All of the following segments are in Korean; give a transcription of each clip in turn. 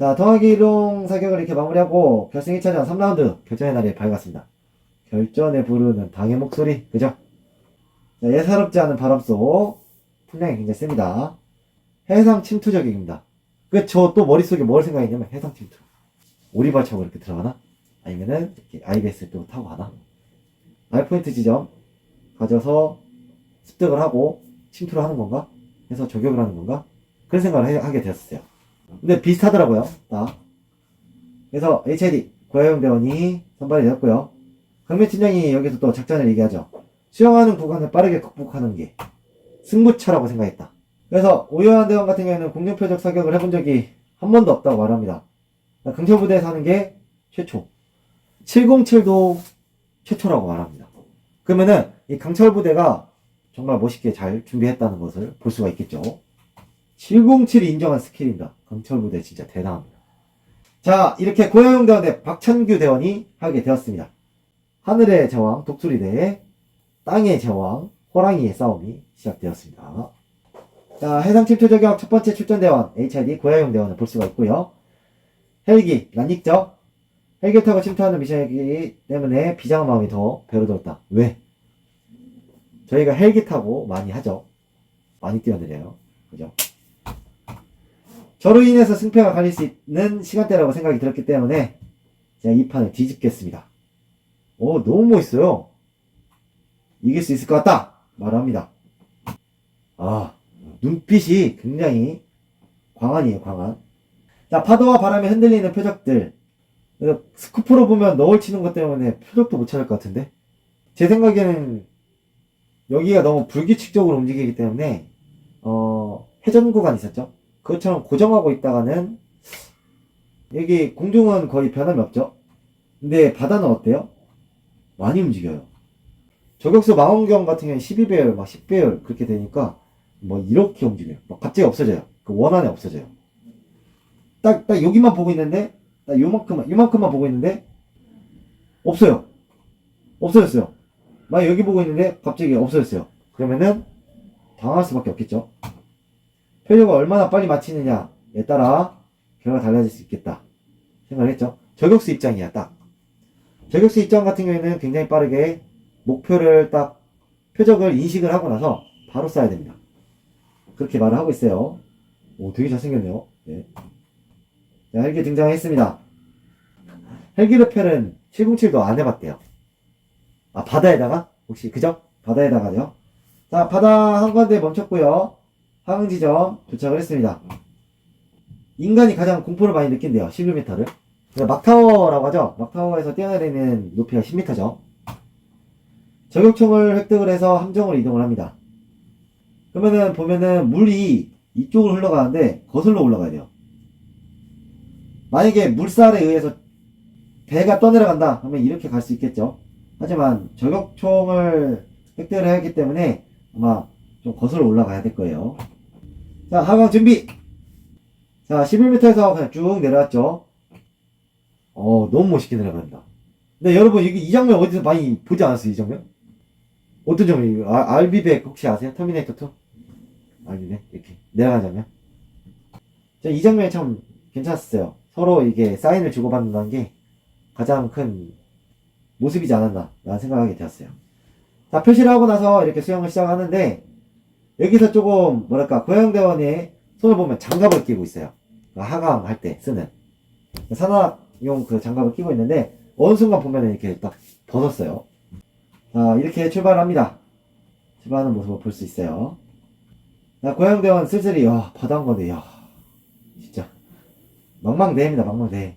자, 동학이동 사격을 이렇게 마무리하고 결승 1차전 3라운드 결전의 날이 밝았습니다. 결전에 부르는 당의 목소리, 그죠? 자, 예사롭지 않은 바람 속 풍량이 굉장히 셉니다. 해상 침투 저격입니다. 저 또 머릿속에 뭘 생각했냐면 해상 침투. 오리발차고 이렇게 들어가나? 아니면은 이렇게 IBS를 또 타고 가나? 알포인트 지점 가져서 습득을 하고 침투를 하는 건가? 해서 저격을 하는 건가? 그런 생각을 하게 되었어요. 근데 비슷하더라고요. 딱. 그래서 HID 고야용 대원이 선발이 되었고요. 강민팀장이 여기서 또 작전을 얘기하죠. 수영하는 구간을 빠르게 극복하는 게 승부처라고 생각했다. 그래서 오요한 대원 같은 경우에는 공중표적 사격을 해본 적이 한 번도 없다고 말합니다. 강철부대에서 하는 게 최초. 707도 최초라고 말합니다. 그러면은 이 강철부대가 정말 멋있게 잘 준비했다는 것을 볼 수가 있겠죠. 707이 인정한 스킬입니다. 강철부대 진짜 대단합니다. 자, 이렇게 고야용 대원 대 박찬규 대원이 하게 되었습니다. 하늘의 제왕 독수리 대 땅의 제왕 호랑이의 싸움이 시작되었습니다. 자, 해상 침투 저격 첫 번째 출전 대원 HID 고야용 대원을 볼 수가 있고요. 헬기 란닉적 헬기를 타고 침투하는 미션이기 때문에 비장한 마음이 더 배로 들었다. 왜? 저희가 헬기 타고 많이 하죠. 많이 뛰어내려요. 그죠? 저로 인해서 승패가 갈릴 수 있는 시간대라고 생각이 들었기 때문에 제가 이 판을 뒤집겠습니다. 오, 너무 멋있어요. 이길 수 있을 것 같다 말합니다. 아, 눈빛이 굉장히 광안이에요. 광안. 자, 파도와 바람에 흔들리는 표적들. 스쿠프로 보면 너울 치는 것 때문에 표적도 못 찾을 것 같은데, 제 생각에는 여기가 너무 불규칙적으로 움직이기 때문에 회전 구간이 있었죠. 그것처럼 고정하고 있다가는 여기 공중은 거의 변함이 없죠. 근데 바다는 어때요? 많이 움직여요. 저격수 망원경 같은 경우는 12배열, 막 10배열 그렇게 되니까 뭐 이렇게 움직여요. 막 갑자기 없어져요. 그 원안에 없어져요. 딱 여기만 보고 있는데, 딱 요만큼만 보고 있는데 없어요. 없어졌어요. 막 여기 보고 있는데 갑자기 없어졌어요. 그러면은 당할 수밖에 없겠죠. 표적을 얼마나 빨리 맞히느냐에 따라 결과가 달라질 수 있겠다 생각을 했죠. 저격수 입장이야. 딱 저격수 입장 같은 경우에는 굉장히 빠르게 목표를 딱 표적을 인식을 하고 나서 바로 쏴야 됩니다. 그렇게 말을 하고 있어요. 오, 되게 잘생겼네요. 네. 자, 헬기 등장했습니다. 헬기 레펠은 707도 안 해봤대요. 아, 바다에다가? 혹시, 그죠? 바다에다가요. 자, 바다 한가운데 멈췄고요. 하강 지점 도착을 했습니다. 인간이 가장 공포를 많이 느낀대요. 11m를. 막타워라고 하죠. 막타워에서 뛰어내리는 높이가 10m죠. 저격총을 획득을 해서 함정으로 이동을 합니다. 그러면은 보면은 물이 이쪽으로 흘러가는데 거슬러 올라가야 돼요. 만약에 물살에 의해서 배가 떠내려간다 하면 이렇게 갈 수 있겠죠. 하지만 저격총을 획득을 해야 하기 때문에 아마 좀 거슬러 올라가야 될 거예요. 자, 하강 준비! 자, 11m에서 그냥 쭉 내려왔죠. 너무 멋있게 내려간다. 근데 여러분, 이 장면 어디서 많이 보지 않았어요, 이 장면? 어떤 장면이에요? 알비백 혹시 아세요? 터미네이터 2? 알비백? 이렇게 내려가는 장면? 이 장면이 참 괜찮았어요. 서로 이게 사인을 주고받는다는 게 가장 큰 모습이지 않았나 라는 생각하게 되었어요. 자, 표시를 하고 나서 이렇게 수영을 시작하는데, 여기서 조금 뭐랄까 고양대원의 손을 보면 장갑을 끼고 있어요. 하강할 때 쓰는 산악용 그 장갑을 끼고 있는데 어느 순간 보면 이렇게 딱 벗었어요. 자, 이렇게 출발합니다. 출발하는 모습을 볼 수 있어요. 자, 고양대원 쓸쓸히 바다 한 건데 진짜 망망대해입니다. 망망대해.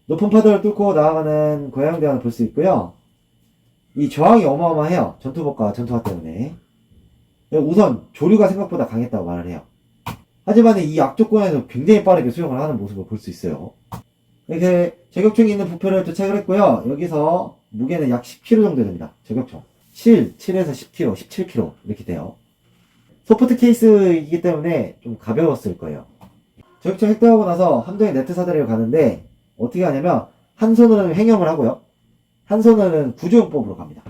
높은 파도를 뚫고 나아가는 고양대원을 볼 수 있고요. 이 저항이 어마어마해요. 전투복과 전투화 때문에. 우선 조류가 생각보다 강했다고 말을 해요. 하지만 이 악조건에서 굉장히 빠르게 수영을 하는 모습을 볼 수 있어요. 이렇게 저격총이 있는 부표를 도착을 했고요. 여기서 무게는 약 10kg 정도 됩니다. 저격총 7에서 10kg, 17kg 이렇게 돼요. 소프트 케이스이기 때문에 좀 가벼웠을 거예요. 저격총 획득하고 나서 함정의 네트 사다리를 가는데 어떻게 하냐면 한 손으로는 횡영을 하고요. 한 손으로는 구조용법으로 갑니다.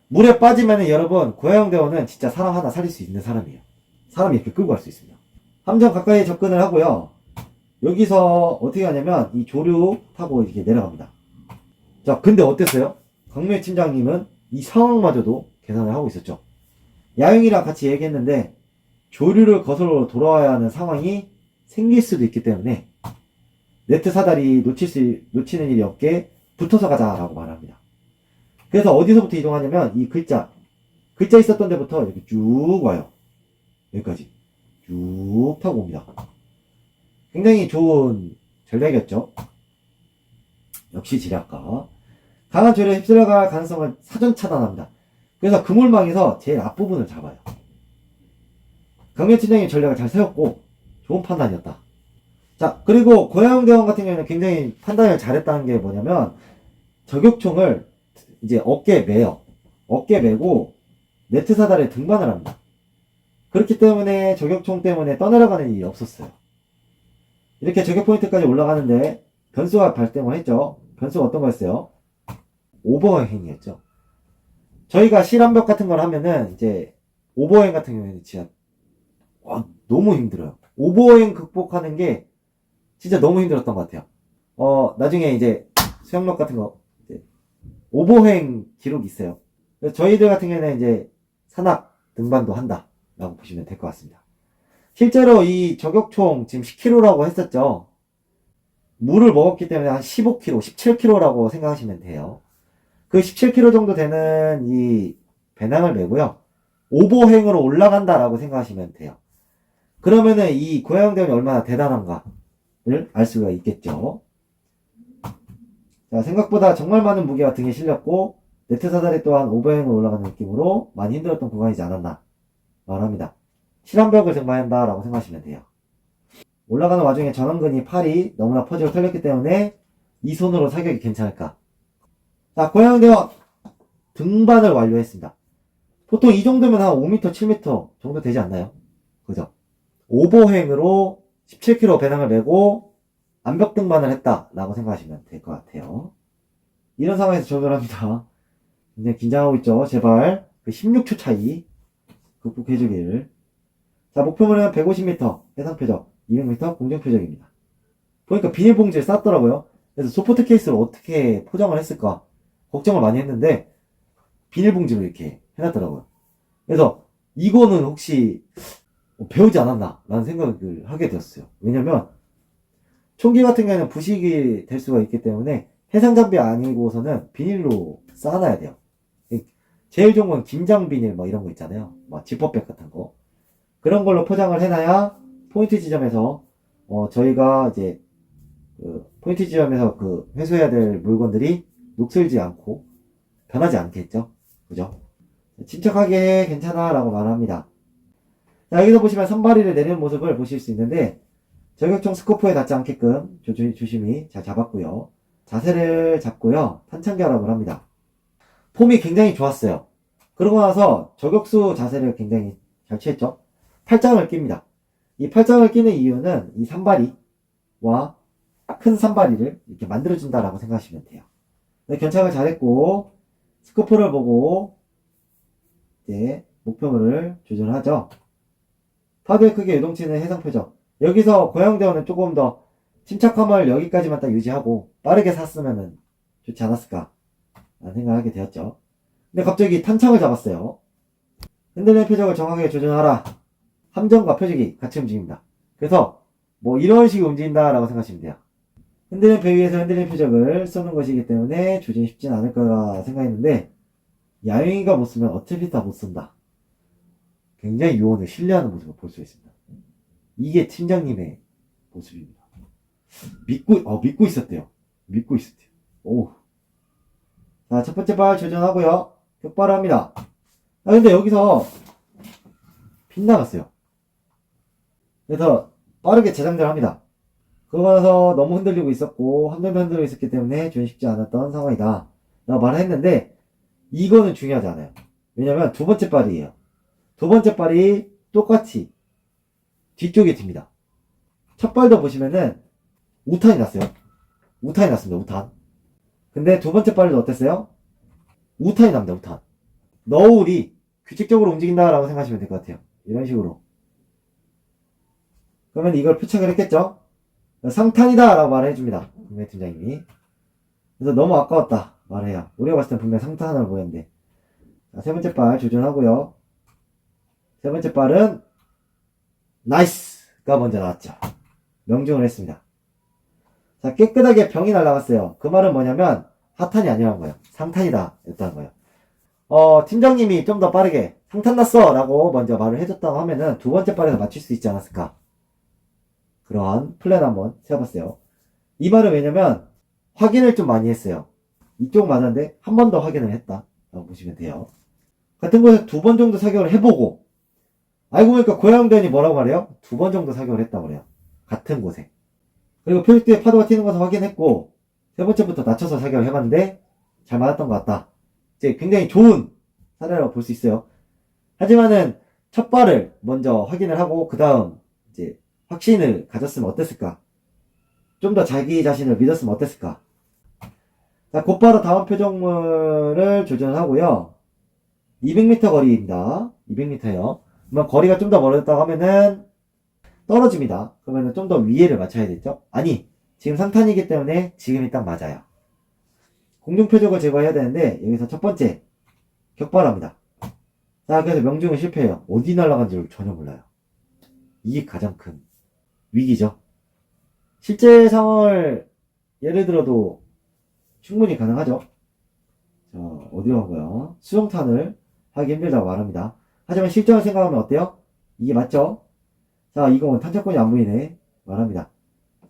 물에 빠지면은 여러분 고야용 대원은 진짜 사람 하나 살릴 수 있는 사람이에요. 사람이 이렇게 끌고 갈 수 있습니다. 함정 가까이 접근을 하고요. 여기서 어떻게 하냐면 이 조류 타고 이렇게 내려갑니다. 자, 근데 어땠어요? 강미애 팀장님은 이 상황마저도 계산을 하고 있었죠. 야영이랑 같이 얘기했는데 조류를 거슬러 돌아와야 하는 상황이 생길 수도 있기 때문에 네트 사다리 놓치는 일이 없게 붙어서 가자라고 말합니다. 그래서 어디서부터 이동하냐면 이 글자 있었던 데부터 이렇게 쭉 와요. 여기까지 쭉 타고 옵니다. 굉장히 좋은 전략이었죠. 역시 지략가. 강한 조류에 휩쓸려갈 가능성을 사전 차단합니다. 그래서 그물망에서 제일 앞부분을 잡아요. 강면 팀장님 전략을 잘 세웠고 좋은 판단이었다. 자, 그리고 고양대원 같은 경우에는 굉장히 판단을 잘했다는 게 뭐냐면 저격총을 이제 어깨에 매요. 어깨에 매고 네트 사다리에 등반을 합니다. 그렇기 때문에 저격총 때문에 떠내려가는 일이 없었어요. 이렇게 저격 포인트까지 올라가는데 변수가 발생을 했죠. 변수가 어떤 거였어요? 오버행이었죠. 저희가 실험벽 같은 걸 하면은 이제 오버행 같은 경우에는 진짜 너무 힘들어요. 오버행 극복하는 게 진짜 너무 힘들었던 것 같아요. 나중에 이제 수영록 같은 거 이제 오버행 기록이 있어요. 그래서 저희들 같은 경우에는 이제 산악 등반도 한다 라고 보시면 될 것 같습니다. 실제로 이 저격총 지금 10kg라고 했었죠. 물을 먹었기 때문에 한 15kg, 17kg라고 생각하시면 돼요. 그 17kg 정도 되는 이 배낭을 메고요. 오버행으로 올라간다라고 생각하시면 돼요. 그러면은 이 고양대원이 얼마나 대단한가를 알 수가 있겠죠. 자, 생각보다 정말 많은 무게가 등에 실렸고 네트 사다리 또한 오버행으로 올라가는 느낌으로 많이 힘들었던 구간이지 않았나 말합니다. 실험벽을 등반한다라고 생각하시면 돼요. 올라가는 와중에 전원근이 팔이 너무나 퍼지고 털렸기 때문에 이 손으로 사격이 괜찮을까? 자, 고양대원 등반을 완료했습니다. 보통 이 정도면 한 5m, 7m 정도 되지 않나요? 그죠? 오버행으로 17kg 배낭을 메고 암벽 등반을 했다라고 생각하시면 될 것 같아요. 이런 상황에서 조절합니다. 굉장히 긴장하고 있죠. 제발 그 16초 차이 극복해주길. 자, 목표물은 150m 해상 표적, 200m 공중 표적입니다. 보니까 비닐봉지를 쌌더라고요. 그래서 소프트 케이스를 어떻게 포장을 했을까 걱정을 많이 했는데 비닐봉지로 이렇게 해놨더라고요. 그래서 이거는 혹시 배우지 않았나 라는 생각을 하게 되었어요. 왜냐면 총기 같은 경우에는 부식이 될 수가 있기 때문에 해상 장비 아니고서는 비닐로 쌓아놔야 돼요. 제일 좋은 건 김장 비닐 뭐 이런 거 있잖아요. 뭐 지퍼백 같은 거. 그런 걸로 포장을 해놔야 포인트 지점에서 저희가 이제 그 포인트 지점에서 그 회수해야 될 물건들이 녹슬지 않고 변하지 않겠죠. 그죠? 침착하게 괜찮아 라고 말합니다. 자, 여기서 보시면 선발이를 내리는 모습을 보실 수 있는데 저격총 스코프에 닿지 않게끔 조심히 잘 잡았고요. 자세를 잡고요. 탄창 결합을 합니다. 폼이 굉장히 좋았어요. 그러고 나서 저격수 자세를 굉장히 잘 취했죠. 팔짱을 낍니다. 이 팔짱을 끼는 이유는 이 산발이와 큰 산발이를 이렇게 만들어준다라고 생각하시면 돼요. 네, 견착을 잘했고 스코프를 보고 이제 목표물을 조절하죠. 타겟 크게 요동치는 해상 표적. 여기서 고양대원은 조금 더 침착함을 여기까지만 딱 유지하고 빠르게 샀으면 좋지 않았을까 라는 생각을 하게 되었죠. 근데 갑자기 탄창을 잡았어요. 흔들리는 표적을 정확하게 조정하라. 함정과 표적이 같이 움직입니다. 그래서 뭐 이런 식으로 움직인다 라고 생각하시면 돼요. 흔들리는 배 위에서 흔들리는 표적을 쏘는 것이기 때문에 조정이 쉽진 않을 거라 생각했는데 야영이가 못 쓰면 어차피 다 못 쓴다. 굉장히 요원을 신뢰하는 모습을 볼 수 있습니다. 이게 팀장님의 모습입니다. 믿고 있었대요. 믿고 있었대요. 오. 자, 첫 번째 발 조정하고요. 격발을 합니다. 근데 여기서 빗나갔어요. 그래서 빠르게 재장전을 합니다. 그러고 나서 너무 흔들리고 있었고, 함정도 흔들리고 있었기 때문에 조정이 쉽지 않았던 상황이다. 라고 말을 했는데, 이거는 중요하지 않아요. 왜냐면 두 번째 발이에요. 두 번째 발이 똑같이 뒤쪽에 튑니다. 첫 발도 보시면은 우탄이 났어요. 우탄이 났습니다. 우탄. 근데 두 번째 발도 어땠어요? 우탄이 납니다. 우탄. 너울이 규칙적으로 움직인다라고 생각하시면 될 것 같아요. 이런 식으로. 그러면 이걸 표착을 했겠죠? 상탄이다 라고 말을 해줍니다. 김해 팀장님이. 그래서 너무 아까웠다 말해요. 우리가 봤을 땐 분명 상탄 하나를 보였는데. 자, 세 번째 발 조준하고요. 세 번째 발은 나이스가 먼저 나왔죠. 명중을 했습니다. 자, 깨끗하게 병이 날아갔어요. 그 말은 뭐냐면 하탄이 아니라는 거예요. 상탄이다 였다는 거예요. 팀장님이 좀 더 빠르게 상탄 났어 라고 먼저 말을 해줬다고 하면은 두 번째 발에서 맞출 수 있지 않았을까. 그러한 플랜 한번 세워봤어요. 이 말은 왜냐면 확인을 좀 많이 했어요. 이쪽 맞았는데 한 번 더 확인을 했다 라고 보시면 돼요. 같은 곳에 두 번 정도 사격을 해보고 알고 보니까 고양대원이 뭐라고 말해요? 두 번 정도 사격을 했다고 그래요. 같은 곳에. 그리고 표식대에 파도가 튀는 것을 확인했고 세 번째부터 낮춰서 사격을 해봤는데 잘 맞았던 것 같다. 이제 굉장히 좋은 사례라고 볼 수 있어요. 하지만은 첫 발을 먼저 확인을 하고 그 다음 이제 확신을 가졌으면 어땠을까? 좀 더 자기 자신을 믿었으면 어땠을까? 자, 곧바로 다음 표적물을 조준하고요. 200m 거리입니다. 200m요. 그러면 거리가 좀 더 멀어졌다고 하면은 떨어집니다. 그러면은 좀 더 위에를 맞춰야 되죠? 아니, 지금 상탄이기 때문에 지금이 딱 맞아요. 공중 표적을 제거해야 되는데 여기서 첫 번째 격발합니다. 자, 그래서 명중은 실패해요. 어디 날아간지를 전혀 몰라요. 이게 가장 큰 위기죠. 실제 상황을 예를 들어도 충분히 가능하죠. 자, 어디로 간 거야? 수정탄을 하기 힘들다고 말합니다. 하지만 실전을 생각하면 어때요? 이게 맞죠? 자, 이건 탄착권이 안 보이네 말합니다.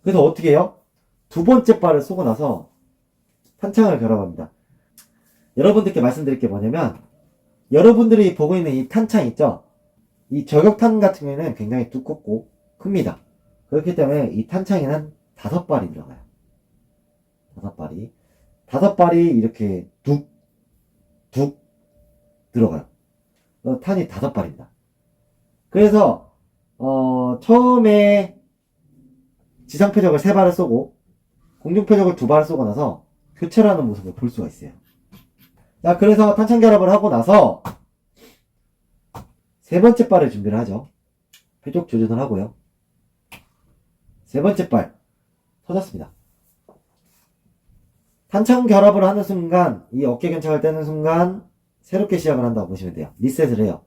그래서 어떻게 해요? 두 번째 발을 쏘고 나서 탄창을 결합합니다. 여러분들께 말씀드릴 게 뭐냐면 여러분들이 보고 있는 이 탄창 있죠? 이 저격탄 같은 경우에는 굉장히 두껍고 큽니다. 그렇기 때문에 이 탄창에는 5발이 들어가요. 5발이. 5발이 이렇게 둑 들어가요. 탄이 5발입니다. 그래서 처음에 지상표적을 3발을 쏘고 공중표적을 2발을 쏘고 나서 교체를 하는 모습을 볼 수가 있어요. 자, 그래서 탄창 결합을 하고 나서 세 번째 발을 준비를 하죠. 표적 조준을 하고요. 세 번째 발 터졌습니다. 탄창 결합을 하는 순간 이 어깨 견착을 떼는 순간 새롭게 시작을 한다고 보시면 돼요. 리셋을 해요.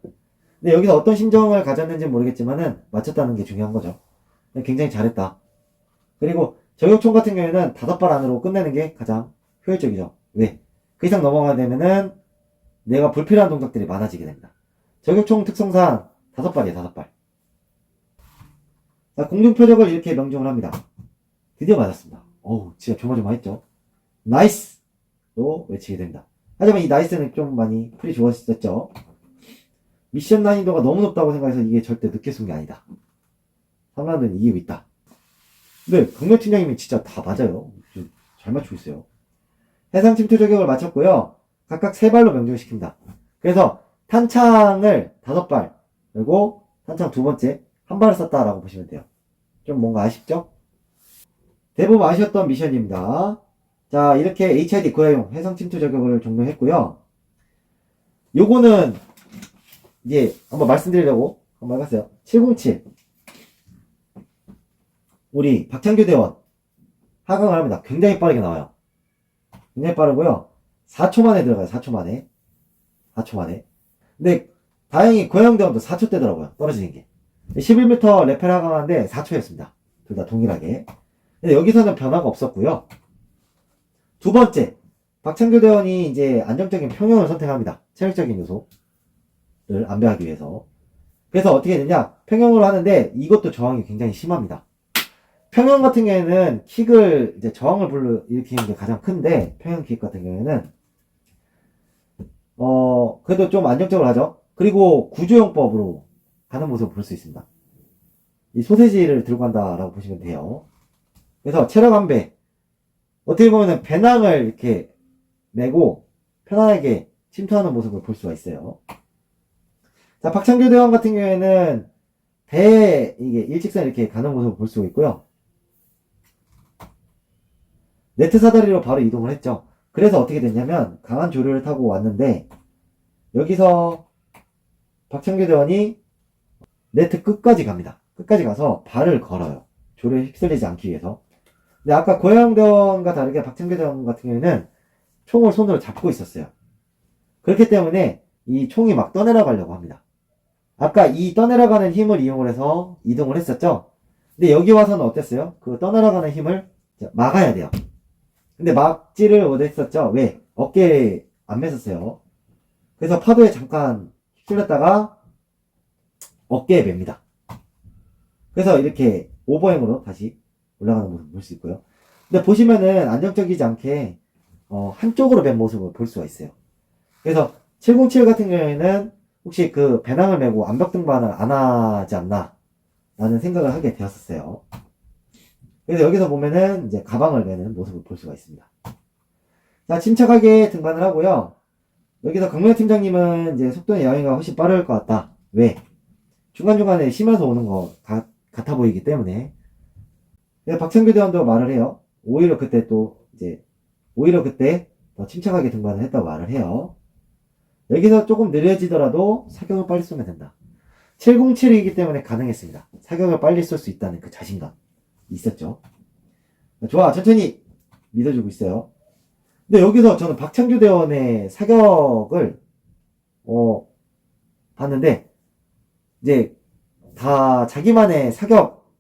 근데 여기서 어떤 심정을 가졌는지는 모르겠지만은 맞췄다는 게 중요한 거죠. 굉장히 잘했다. 그리고 저격총 같은 경우에는 5발 안으로 끝내는 게 가장 효율적이죠. 왜? 그 이상 넘어가게 되면은 내가 불필요한 동작들이 많아지게 됩니다. 저격총 특성상 5발이에요. 5발. 자, 공중표적을 이렇게 명중을 합니다. 드디어 맞았습니다. 어우, 진짜 조마조마했죠. 나이스로 외치게 됩니다. 하지만 이 나이스는 좀 많이 풀이 좋았었죠. 미션 난이도가 너무 높다고 생각해서 이게 절대 늦게 쏜 게 아니다. 3라운드는 이기고 있다. 근데 강렬 팀장님이 진짜 다 맞아요. 잘 맞추고 있어요. 해상 침투 저격을 마쳤고요. 각각 3발로 명중시킵니다. 그래서 탄창을 5발, 그리고 탄창 두 번째 1발을 썼다라고 보시면 돼요. 좀 뭔가 아쉽죠? 대부분 아쉬웠던 미션입니다. 자, 이렇게 HID 고야용 해상 침투 저격을 종료했고요. 요거는 이제 한번 말씀드리려고 한번 해봤어요. 707 우리 박창규 대원 하강을 합니다. 굉장히 빠르게 나와요. 굉장히 빠르고요. 4초 만에 들어가요. 4초 만에. 4초 만에. 근데 다행히 고양 대원도 4초 대더라고요. 떨어지는 게. 11m 레펠 하강하는데 4초였습니다. 둘 다 동일하게. 근데 여기서는 변화가 없었고요. 두 번째, 박창규 대원이 이제 안정적인 평형을 선택합니다. 체력적인 요소를 안배하기 위해서. 그래서 어떻게 되냐? 평형으로 하는데 이것도 저항이 굉장히 심합니다. 평형 같은 경우에는 킥을 이제 저항을 불러일으키는 게 가장 큰데 평형 킥 같은 경우에는 그래도 좀 안정적으로 하죠. 그리고 구조용법으로 가는 모습을 볼 수 있습니다. 이 소세지를 들고 간다라고 보시면 돼요. 그래서 체력 안배 어떻게 보면은 배낭을 이렇게 메고 편안하게 침투하는 모습을 볼 수가 있어요. 자, 박창규 대원 같은 경우에는 배에 이게 일직선 이렇게 가는 모습을 볼 수가 있고요. 네트 사다리로 바로 이동을 했죠. 그래서 어떻게 됐냐면 강한 조류를 타고 왔는데 여기서 박창규 대원이 네트 끝까지 갑니다. 끝까지 가서 발을 걸어요. 조류에 휩쓸리지 않기 위해서. 근데 아까 고영대원과 다르게 박창규 대원 같은 경우에는 총을 손으로 잡고 있었어요. 그렇기 때문에 이 총이 막 떠내려가려고 합니다. 아까 이 떠내려가는 힘을 이용을 해서 이동을 했었죠. 근데 여기 와서는 어땠어요? 그 떠내려가는 힘을 막아야 돼요. 근데 막지를 못했었죠. 왜? 어깨에 안 맸었어요. 그래서 파도에 잠깐 휩쓸렸다가 어깨에 맵니다. 그래서 이렇게 오버행으로 다시 올라가는 모습을 볼 수 있고요. 근데 보시면은 안정적이지 않게 한쪽으로 맨 모습을 볼 수가 있어요. 그래서 707 같은 경우에는 혹시 그 배낭을 메고 암벽 등반을 안 하지 않나 라는 생각을 하게 되었었어요. 그래서 여기서 보면은 이제 가방을 메는 모습을 볼 수가 있습니다. 자, 침착하게 등반을 하고요. 여기서 강명 팀장님은 이제 속도의 여행가 훨씬 빠를 것 같다. 왜? 중간중간에 쉬면서 오는 거 같아 보이기 때문에. 그래서 박창규 대원도 말을 해요. 오히려 그때 더 침착하게 등반을 했다고 말을 해요. 여기서 조금 느려지더라도 사격을 빨리 쏘면 된다. 707이기 때문에 가능했습니다. 사격을 빨리 쏠 수 있다는 그 자신감 있었죠. 좋아, 천천히 믿어주고 있어요. 근데 여기서 저는 박창규 대원의 사격을 봤는데 이제 다 자기만의 사격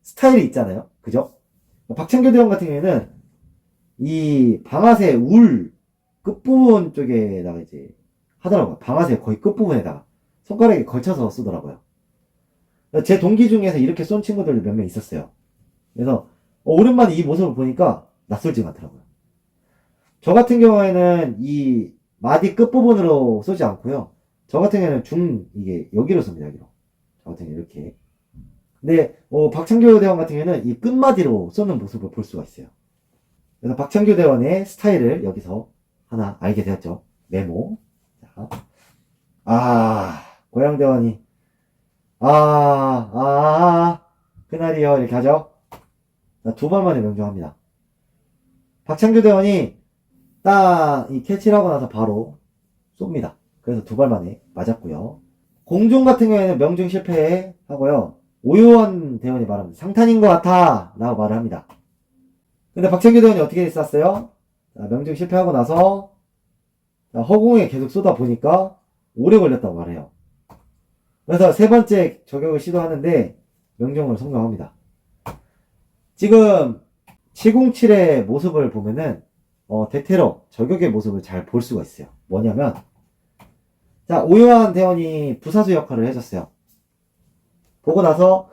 스타일이 있잖아요. 그죠? 박창규 대원 같은 경우에는 이 방아쇠 울 끝부분 쪽에다가 이제 하더라고요. 방아쇠 거의 끝부분에다가 손가락에 걸쳐서 쏘더라고요. 제 동기 중에서 이렇게 쏜 친구들 몇 명 있었어요. 그래서 오랜만에 이 모습을 보니까 낯설지가 않더라고요. 저 같은 경우에는 이 마디 끝부분으로 쏘지 않고요. 저 같은 경우에는 이게 여기로 쏩니다. 여기로. 저 같은 경우 이렇게. 근데 박창규 대원 같은 경우에는 이 끝마디로 쏘는 모습을 볼 수가 있어요. 그래서 박창규 대원의 스타일을 여기서 하나 알게 되었죠. 메모. 자. 고양대원이 그날이요 이렇게 하죠. 두 발 만에 명중합니다. 박창규 대원이 딱 이 캐치를 하고 나서 바로 쏩니다. 그래서 두 발 만에 맞았고요. 공중 같은 경우에는 명중 실패하고요. 오유원 대원이 말합니다. 상탄인 것 같아 라고 말을 합니다. 근데 박창규 대원이 어떻게 쐈어요? 명중 실패하고 나서 허공에 계속 쏘다 보니까 오래 걸렸다고 말해요. 그래서 세 번째 저격을 시도하는데 명중을 성공합니다. 지금 707의 모습을 보면은 대테러 저격의 모습을 잘 볼 수가 있어요. 뭐냐면 자, 오유환 대원이 부사수 역할을 해줬어요. 보고 나서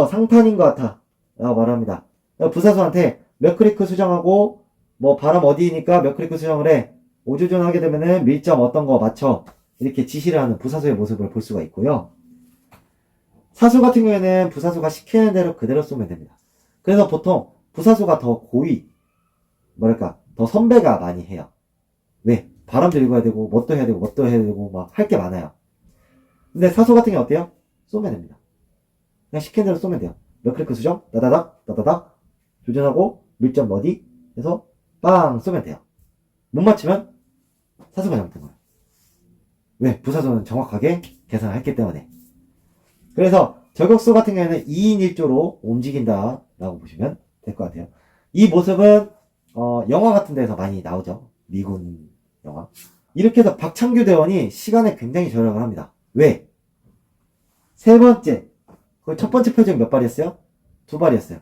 상탄인 것 같아 라고 말합니다. 부사수한테 몇크리크 수정하고 뭐 바람 어디니까 몇크리크 수정을 해. 오조준 하게 되면은 밀점 어떤 거 맞춰. 이렇게 지시를 하는 부사수의 모습을 볼 수가 있고요. 사수 같은 경우에는 부사수가 시키는 대로 그대로 쏘면 됩니다. 그래서 보통 부사수가 더 더 선배가 많이 해요. 왜? 바람도 읽어야 되고 뭣도 해야 되고 막 할 게 많아요. 근데 사수 같은 게 어때요? 쏘면 됩니다. 그냥 시키는 대로 쏘면 돼요. 몇 클릭 수정 따다닥 조준하고 밀점 어디 해서 빵 쏘면 돼요. 못 맞추면 사수가 잘못된 거예요. 왜? 부사수는 정확하게 계산을 했기 때문에. 그래서 저격수 같은 경우에는 2인 1조로 움직인다 라고 보시면 될 것 같아요. 이 모습은 영화 같은 데서 많이 나오죠. 미군 영화. 이렇게 해서 박창규 대원이 시간에 굉장히 절약을 합니다. 왜? 세 번째, 첫 번째 표적 몇 발이었어요? 2발이었어요.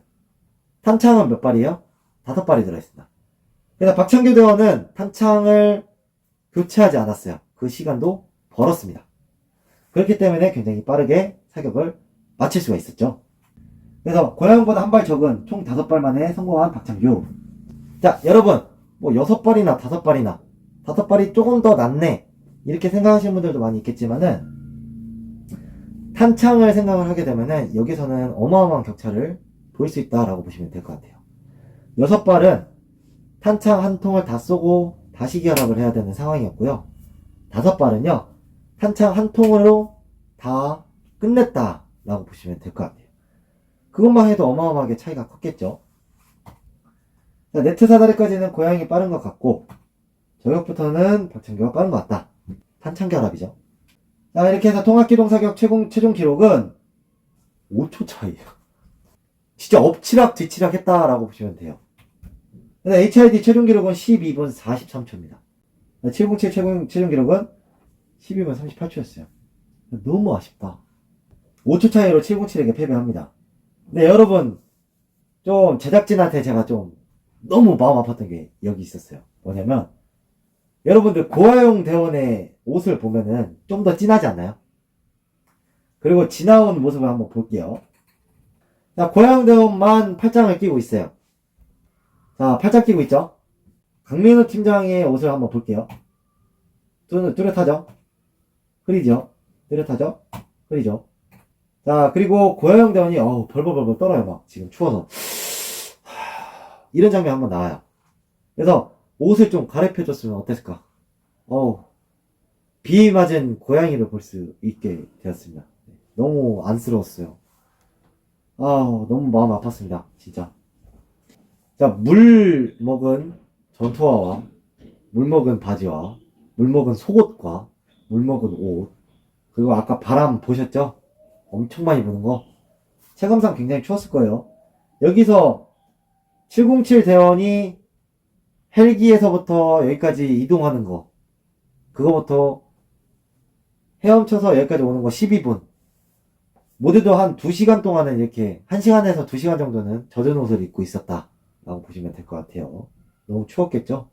탄창은 몇 발이에요? 5발이 들어있습니다. 그래서 박창규 대원은 탄창을 교체하지 않았어요. 그 시간도 벌었습니다. 그렇기 때문에 굉장히 빠르게 사격을 마칠 수가 있었죠. 그래서 고양보다 한 발 적은 총 5발 만에 성공한 박창규. 자, 여러분, 뭐 6발이나 5발이나 5발이 조금 더 낫네 이렇게 생각하시는 분들도 많이 있겠지만은 탄창을 생각을 하게 되면은 여기서는 어마어마한 격차를 볼 수 있다라고 보시면 될 것 같아요. 6발은 탄창 한 통을 다 쏘고 다시 결합을 해야 되는 상황이었고요. 5발은요 탄창 한 통으로 다 끝냈다 라고 보시면 될 것 같아요. 그것만 해도 어마어마하게 차이가 컸겠죠. 자, 네트 사다리까지는 고양이 빠른 것 같고 저격부터는 박창규가 빠른 것 같다. 탄창 결합이죠. 자, 이렇게 해서 통합기동 사격 최종 기록은 5초 차이에요. 진짜 엎치락 뒤치락 했다라고 보시면 돼요. 근데 HID 최종 기록은 12분 43초입니다. 707 최종 기록은 12분 38초였어요. 너무 아쉽다. 5초 차이로 707에게 패배합니다. 근데 여러분, 좀 제작진한테 제가 좀 너무 마음 아팠던 게 여기 있었어요. 뭐냐면, 여러분들 고아용 대원의 옷을 보면은 좀 더 진하지 않나요? 그리고 지나온 모습을 한번 볼게요. 자, 고아용 대원만 팔짱을 끼고 있어요. 자, 팔짱 끼고 있죠? 강민호 팀장의 옷을 한번 볼게요. 뚜렷하죠? 흐리죠? 뚜렷하죠? 흐리죠? 자, 그리고 고아용 대원이 벌벌벌 떨어요. 막 지금 추워서 이런 장면 한번 나와요. 그래서 옷을 좀 가렵혀줬으면 어땠을까? 비 맞은 고양이를 볼 수 있게 되었습니다. 너무 안쓰러웠어요. 너무 마음 아팠습니다. 진짜. 자, 물 먹은 전투화와 물 먹은 바지와 물 먹은 속옷과 물 먹은 옷, 그리고 아까 바람 보셨죠? 엄청 많이 부는 거. 체감상 굉장히 추웠을 거예요. 여기서 707 대원이 헬기에서부터 여기까지 이동하는 거, 그거부터 헤엄쳐서 여기까지 오는 거 12분. 모두도 한 2시간 동안은 이렇게 1시간에서 2시간 정도는 젖은 옷을 입고 있었다 라고 보시면 될 것 같아요. 너무 추웠겠죠?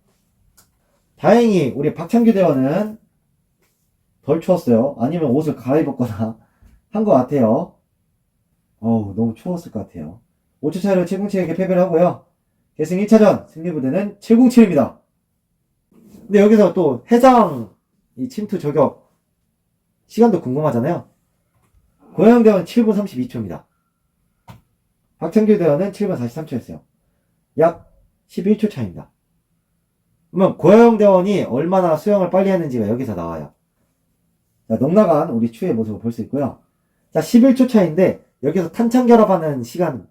다행히 우리 박창규 대원은 덜 추웠어요. 아니면 옷을 갈아입었거나 한 것 같아요. 너무 추웠을 것 같아요. 5초 차이로 707에게 패배를 하고요. 결승 1차전 승리부대는 707입니다. 근데 여기서 또 해상 이 침투 저격 시간도 궁금하잖아요. 고양 대원은 7분 32초입니다. 박창규 대원은 7분 43초였어요. 약 11초 차이입니다. 그러면 고영 대원이 얼마나 수영을 빨리 했는지가 여기서 나와요. 자, 넉나간 우리 추의 모습을 볼 수 있고요. 자, 11초 차이인데 여기서 탄창 결합하는 시간이랑요,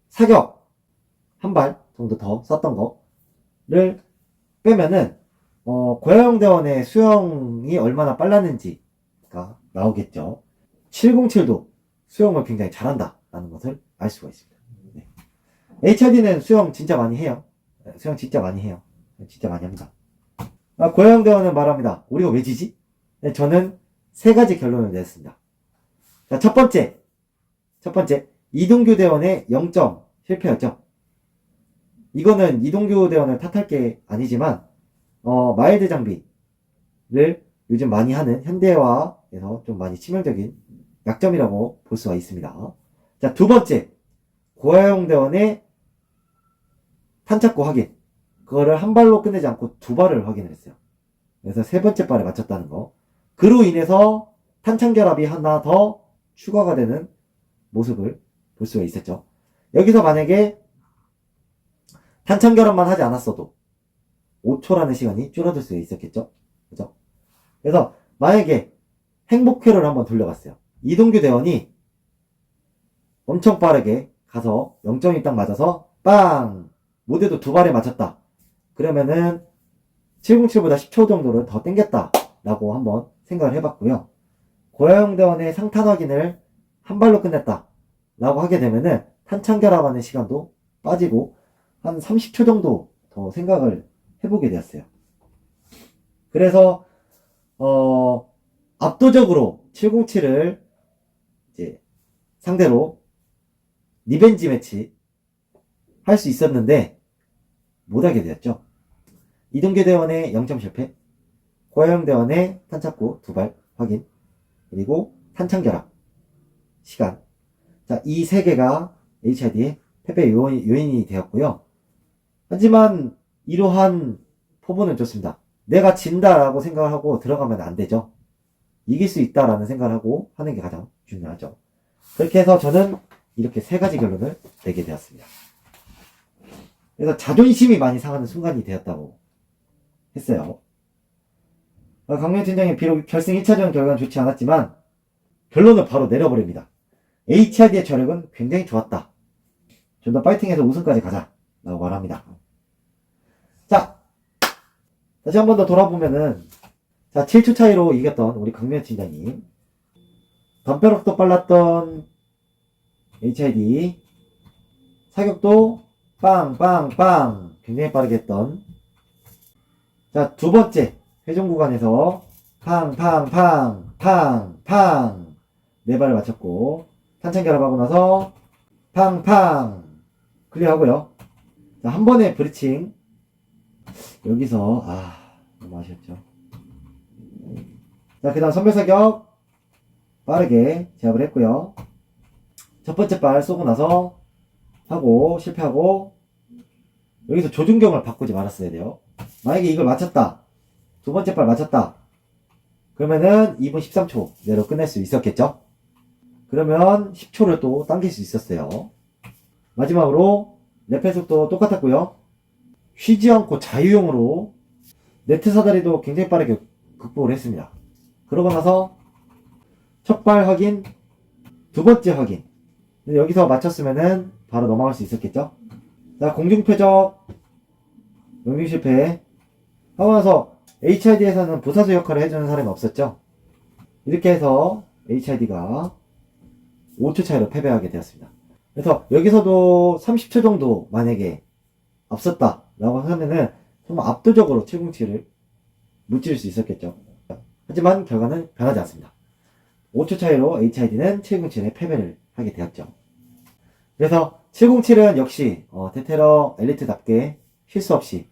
사격 한 발 정도 더 썼던 거를 빼면은 고영 대원의 수영이 얼마나 빨랐는지가 나오겠죠. 707도 수영을 굉장히 잘한다 라는 것을 알 수가 있습니다. 네. HRD는 수영 진짜 많이 해요. 수영 진짜 많이 해요. 진짜 많이 합니다. 고영 대원은 말합니다. 우리가 왜 지지? 네, 저는 3가지 결론을 냈습니다. 자, 첫 번째 이동규 대원의 0점 실패였죠. 이거는 이동규 대원을 탓할 게 아니지만 마일드 장비를 요즘 많이 하는 현대화에서 좀 많이 치명적인 약점이라고 볼 수가 있습니다. 자, 두 번째, 고아용 대원의 탄착구 확인. 그거를 한 발로 끝내지 않고 2발을 확인을 했어요. 그래서 3번째 발에 맞췄다는 거. 그로 인해서 탄창 결합이 하나 더 추가가 되는 모습을 볼 수가 있었죠. 여기서 만약에 탄창 결합만 하지 않았어도 5초라는 시간이 줄어들 수 있었겠죠. 그죠? 그래서 만약에 행복회로를 한번 돌려봤어요. 이동규 대원이 엄청 빠르게 가서 0점이 딱 맞아서 빵! 모두도 2발에 맞췄다. 그러면은 707보다 10초 정도를 더 땡겼다 라고 한번 생각을 해봤고요. 고야용 대원의 상탄 확인을 한 발로 끝냈다 라고 하게 되면은 탄창 결합하는 시간도 빠지고 한 30초 정도 더 생각을 해보게 되었어요. 그래서 압도적으로 707을 이제 상대로 리벤지 매치 할 수 있었는데 못하게 되었죠. 이동규 대원의 0점 실패, 고야용 대원의 탄착구 2발 확인, 그리고 탄창 결합 시간. 자, 이 3개가 HID의 패배 요인이 되었고요. 하지만 이러한 포부는 좋습니다. 내가 진다라고 생각을 하고 들어가면 안 되죠. 이길 수 있다라는 생각을 하고 하는 게 가장 중요하죠. 그렇게 해서 저는 이렇게 3가지 결론을 내게 되었습니다. 그래서 자존심이 많이 상하는 순간이 되었다고 했어요. 강명 팀장이 비록 결승 1차전 결과는 좋지 않았지만 결론을 바로 내려버립니다. HID의 저력은 굉장히 좋았다. 좀 더 파이팅해서 우승까지 가자 라고 말합니다. 자, 다시 한 번 더 돌아보면은, 자, 7초 차이로 이겼던 우리 강명 팀장님, 담벼락도 빨랐던 HID. 사격도 빵빵빵 굉장히 빠르게 했던. 자, 두 번째 회전 구간에서 팡팡팡 팡팡 네 발을 맞췄고, 탄창 결합하고 나서 팡팡 클리어하고요. 자, 한 번에 브리칭. 여기서 너무 아쉬웠죠. 자, 그 다음 선별 사격 빠르게 제압을 했고요. 첫 번째 발 쏘고 나서 하고 실패하고, 여기서 조준경을 바꾸지 말았어야 돼요. 만약에 이걸 맞췄다, 두 번째 발 맞췄다, 그러면은 2분 13초 내로 끝낼 수 있었겠죠. 그러면 10초를 또 당길 수 있었어요. 마지막으로 레펠 속도 똑같았고요. 쉬지 않고 자유형으로 네트 사다리도 굉장히 빠르게 극복을 했습니다. 그러고 나서 첫 발 확인, 두 번째 확인. 여기서 맞췄으면은 바로 넘어갈 수 있었겠죠. 자, 공중표적 명중 실패 하고 나서 HID에서는 부사수 역할을 해주는 사람이 없었죠. 이렇게 해서 HID가 5초 차이로 패배하게 되었습니다. 그래서 여기서도 30초 정도 만약에 앞섰다 라고 하면은 정말 압도적으로 707을 무찌를 수 있었겠죠. 하지만 결과는 변하지 않습니다. 5초 차이로 HID는 707에 패배를 하게 되었죠. 그래서 707은 역시 테테러 엘리트답게 실수 없이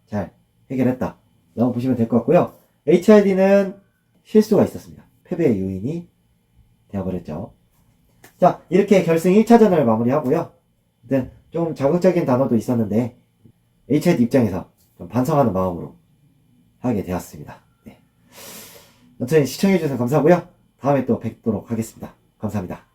잘 해결했다 라고 보시면 될 것 같고요. HID는 실수가 있었습니다. 패배의 요인이 되어버렸죠. 자, 이렇게 결승 1차전을 마무리하고요. 좀 자극적인 단어도 있었는데 HID 입장에서 좀 반성하는 마음으로 하게 되었습니다. 네. 아무튼 시청해주셔서 감사하고요. 다음에 또 뵙도록 하겠습니다. 감사합니다.